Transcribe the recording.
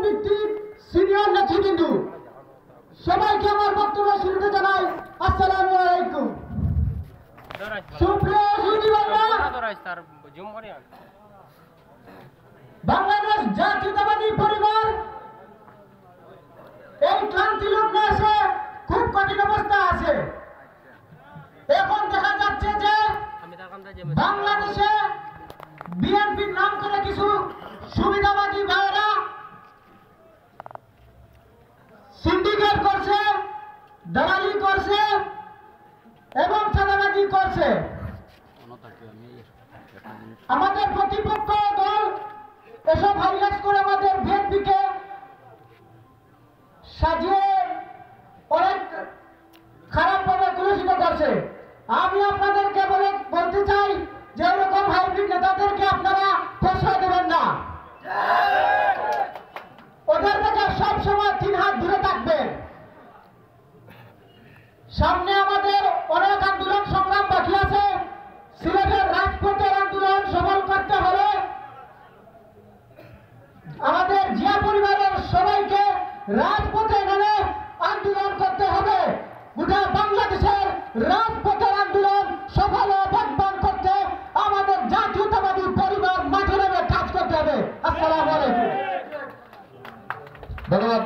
ভিত্তিক সিনিয়র নেতৃবৃন্দ সবাইকে আমার বক্তব্য শুরুতে জানাই আসসালামু আলাইকুম। সুপ্রিয় বাংলাদেশ জাতীয়তাবাদী পরিবার এই ক্লান্তি লগ্নে এসে খুব কঠিন অবস্থা আছে। এখন দেখা যাচ্ছে যে বাংলাদেশে বিএনপির নাম করে কিছু সুবিধাবাদী ভাইয়েরা সিন্ডিকেট করছে, দালালি করছে এবং চাঁদাবাজি করছে। আমাদের প্রতিপক্ষ দল এসব হাইলাইট করে আমাদের বিএনপিকে সাজিয়ে অনেক খারাপভাবে কলুষিত করছে। আমি আপনাদেরকে বলতে চাই যে এরকম হাইব্রিড নেতাদেরকে আপনারা প্রশ্রয় দেবেন না, ওদের থেকে সবসময় 3 হাত দূরে থাকবেন। সামনে আমাদের অনেক আন্দোলন সংগ্রাম বাকি আছে। সিলেটের রাজপথের আন্দোলন সফল করতে হলে আমাদের জিয়া পরিবারের সবাইকে রাজপথে নেমে আন্দোলন করতে হবে। গোটা বাংলাদেশের রাজপথের আন্দোলন সফল ও বাগবান করতে আমাদের জাতীয়তাবাদী পরিবার মাঠে নেমে কাজ করতে হবে। আসসালামু আলাইকুম। ধন্যবাদ।